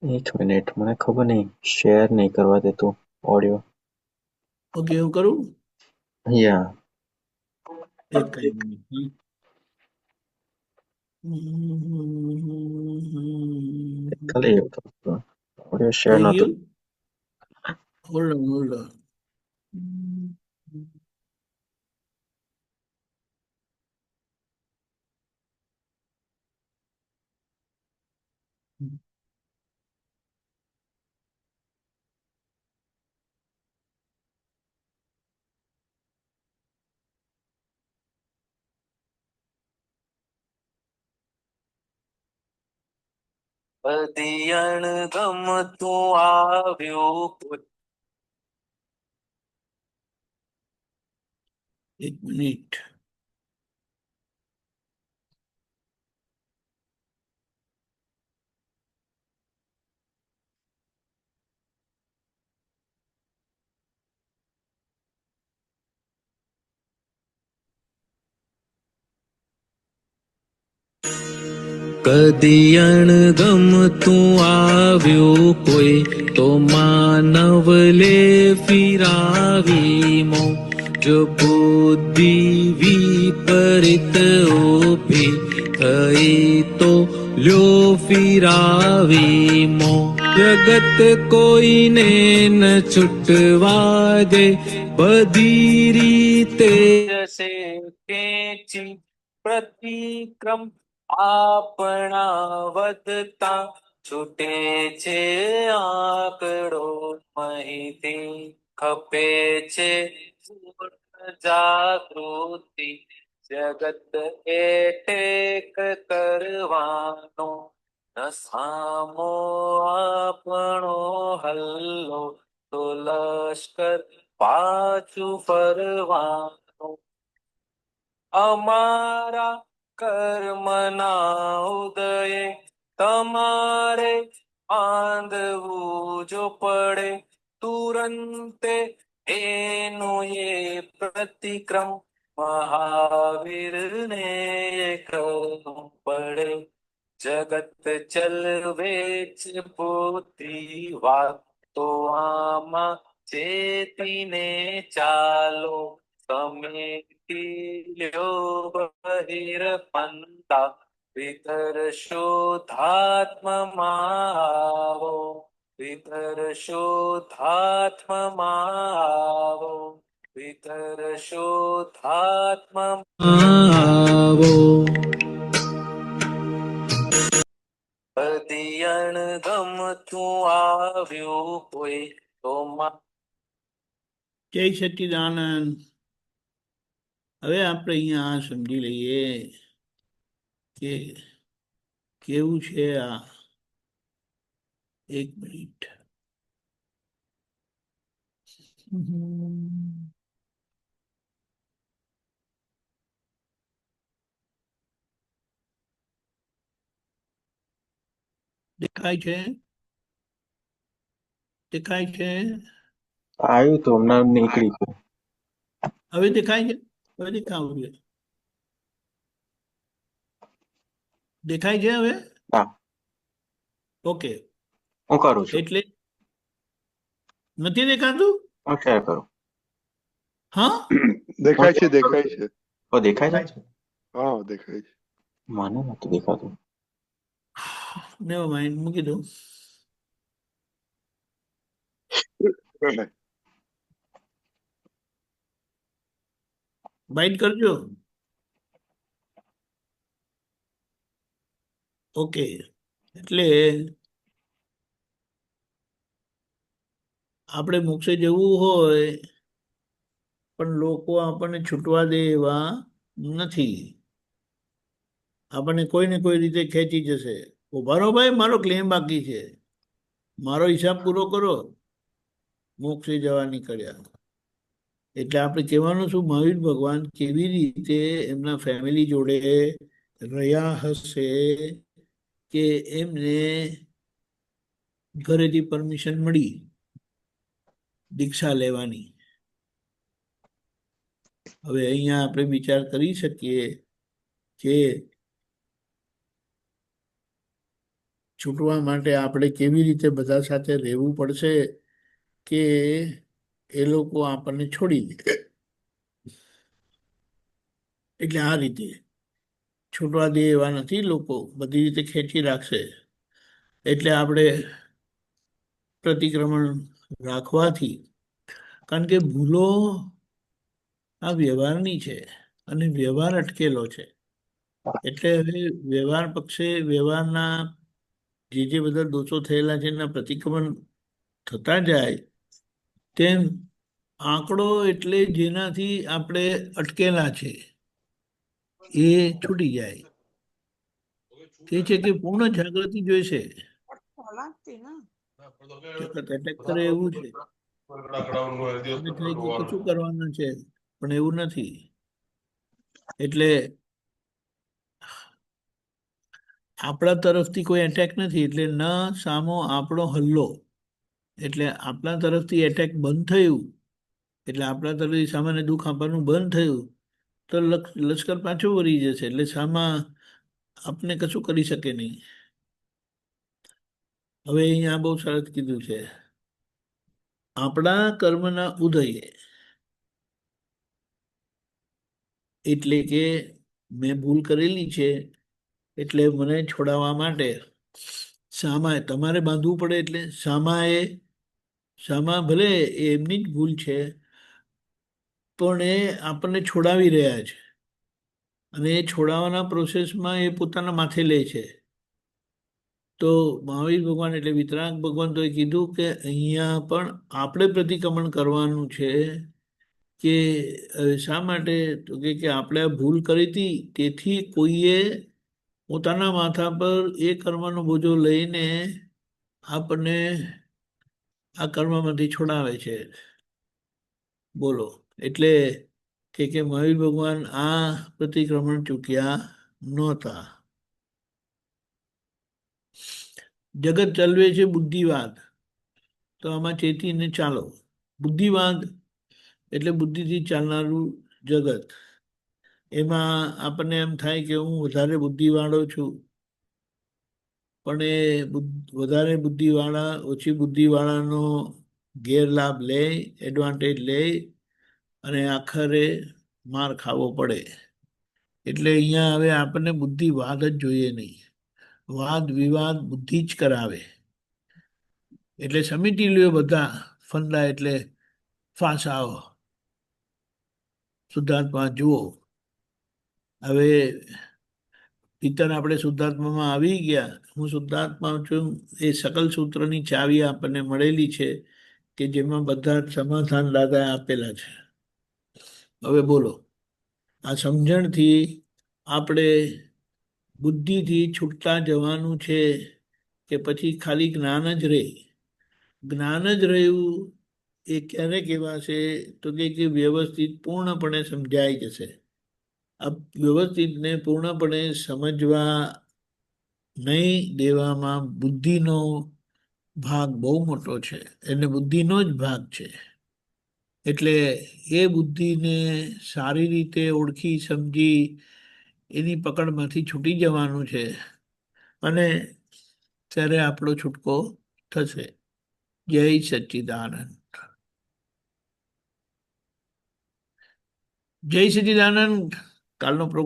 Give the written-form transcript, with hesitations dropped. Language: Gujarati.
એક મિનિટ, મને ખબર નહીં, શેર નહીં કરવા દેતું ઓડિયો. ઓકે, હું કરું યા એક મિનિટ. ખાલી એવું થતું. ઓડિયો શેર થઈ નહોતો. ગયું. Hold on. બધી અણગમતું આવ્યું. એક મિનિટ. કદી અણગમતું આવ્યું કોઈ તો માનવ લે ફિરાવી મો જો બુદ્ધિ વિપરીત ઉભી થઈ તો લ્યો ફિરાવી મો જગત કોઈને ન છૂટવા દે બધી રીતે જશે ખેંચી પ્રતિક્રમ આપણા વધતા છૂટે છે આંકડો માહિતી ખપે છે પૂર્ણ જાગૃતિ જગત એ ટેક કરવાનો ન સામો આપણો હલ્લો તો લશ્કર પાછું ફરવાનું અમારા કર્મના ઉદયે તમારે બાંધવું જો પડે તુરંતે એનું એ પ્રતિક્રમ મહાવીરને કરવું પડે જગત ચલવે છે પોતી વાત તો આમાં ચેતીને ચાલો તમે લ્યો બહિર્પંતા વિતર શોધાત્મમાવો વિતર શોધાત્મમાવો વિતર શોધાત્મમાવો બધી અણગમતું આવ્યું કોઈ તો જય સચ્ચિદાનંદ. હવે આપણે અહીંયા સમજી લઈએ કે કેવું છે આ. એક મિનિટ. દેખાય છે? દેખાય છે? આવ્યું તો હમણાં નીકળી ગયું. હવે દેખાય છે? હવે દેખાવું છે? દેખાય છે હવે? હા, ઓકે. હું કરું છું. એટલે નથી દેખાતું? હું શેર કરું. હા, દેખાય છે દેખાય છે. તો દેખાય છે? હા દેખાય છે. મને નથી દેખાતું. નેવર માઇન્ડ, મૂકી દો. બાઇટ કરજો. ઓકે. એટલે આપણે મોક્ષે જવું હોય પણ લોકો આપણને છૂટવા દે એવા નથી. આપણને કોઈ ને કોઈ રીતે ખેંચી જશે. ઉભા રહો ભાઈ, મારો ક્લેમ બાકી છે, મારો હિસાબ પૂરો કરો. મોક્ષે જવા નીકળ્યા. એટલે આપણે કહેવાનું શું, મહાવીર ભગવાન કેવી રીતે એમના ફેમિલી જોડે રહ્યા હશે કે એમને ઘરેથી પરમિશન મળી દીક્ષા લેવાની. હવે અહીંયા આપણે વિચાર કરી શકીએ કે છૂટવા માટે આપણે કેવી રીતે બધા સાથે રહેવું પડશે કે એ લોકો આપણને છોડી દે. એટલે આ રીતે છૂટવા દે એવા નથી લોકો, બધી રીતે ખેંચી રાખશે. એટલે આપણે પ્રતિક્રમણ રાખવાથી, કારણ કે ભૂલો આ વ્યવહારની છે અને વ્યવહાર અટકેલો છે. એટલે હવે વ્યવહાર પક્ષે વ્યવહારના જે બધા દોષો થયેલા છે એના પ્રતિક્રમણ થતા જાય તેમ આંકડો એટલે જેનાથી આપણે અટકેલા છે એ છૂટી જાય. તે છે કે પૂર્ણ જાગૃતિ જોઈશે. જગત એટેક કરે એવું છે, અને થાય કે કશું કરવાનું છે, પણ એવું નથી. એટલે આપણા તરફથી કોઈ એટેક નથી, એટલે ન સામો આપણો હલ્લો. એટલે આપણા તરફથી એટેક બંધ થયું, એટલે આપણા તરફથી સામાન્ય દુઃખ આપવાનું બંધ થયું, તો લશ્કર પાછો વળી જશે. એટલે સામા આપને કશું કરી શકે નહીં. હવે અહીંયા બહુ સરસ કીધું છે, આપણા કર્મના ઉદયે, એટલે કે મેં ભૂલ કરેલી છે એટલે મને છોડાવવા માટે સામા તમારે બાંધવું પડે. એટલે સામા ભલે એમની જ ભૂલ છે, પણ એ આપણને છોડાવી રહ્યા છે, અને એ છોડાવવાના પ્રોસેસમાં એ પોતાના માથે લે છે. તો મહાવીર ભગવાન એટલે વિતરાગ ભગવાન તો એ કીધું કે અહીંયા પણ આપણે પ્રતિક્રમણ કરવાનું છે. કે શા માટે? તો કે આપણે ભૂલ કરી હતી, તેથી કોઈએ પોતાના માથા પર એ કર્મનો બોજો લઈને આપણને આ કર્મમાંથી છોડાવે છે. બોલો. એટલે કે મહાવીર ભગવાન આ પ્રતિક્રમણ ચૂક્યા નહોતા. જગત ચલવે છે બુદ્ધિવાદ, તો આમાં ચેતીને ચાલો. બુદ્ધિવાદ એટલે બુદ્ધિથી ચાલનારું જગત. એમાં આપણને એમ થાય કે હું વધારે બુદ્ધિવાળો છું, પણ એ વધારે બુદ્ધિવાળા ઓછી બુદ્ધિવાળાનો ગેરલાભ લે, એડવાન્ટેજ લે, અને આખરે માર ખાવો પડે. એટલે અહીંયા હવે આપણને બુદ્ધિવાદ જ જોઈએ નહીં. વાદ વિવાદ બુદ્ધિ જ કરાવે. એટલે સમિતિ લ્યો બધા ફંદા, એટલે ફાંસાઓ. શુદ્ધાત્મા જુઓ. હવે ભીતર આપણે શુદ્ધાત્મામાં આવી ગયા. હું શુદ્ધાત્મા છું. એ સકલ સૂત્રની ચાવી આપણને મળેલી છે કે જેમાં બધા સમાધાન દાદા આપેલા છે. હવે બોલો, આ સમજણથી આપણે બુદ્ધિથી છૂટતા જવાનું છે કે પછી ખાલી જ્ઞાન જ રહે? જ્ઞાન જ રહ્યું એ ક્યારે કહેવાશે? તો કે વ્યવસ્થિત પૂર્ણપણે સમજાઈ જશે. આ વ્યવસ્થિતને પૂર્ણપણે સમજવા નહીં દેવામાં બુદ્ધિનો ભાગ બહુ મોટો છે, એટલે બુદ્ધિનો જ ભાગ છે. એટલે એ બુદ્ધિને સારી રીતે ઓળખી સમજી એની પકડમાંથી છૂટી જવાનું છે, અને ત્યારે આપણો છૂટકો થશે. જય સચ્ચિદાનંદ. જય સચ્ચિદાનંદ. કાલનો પ્રોગ્રામ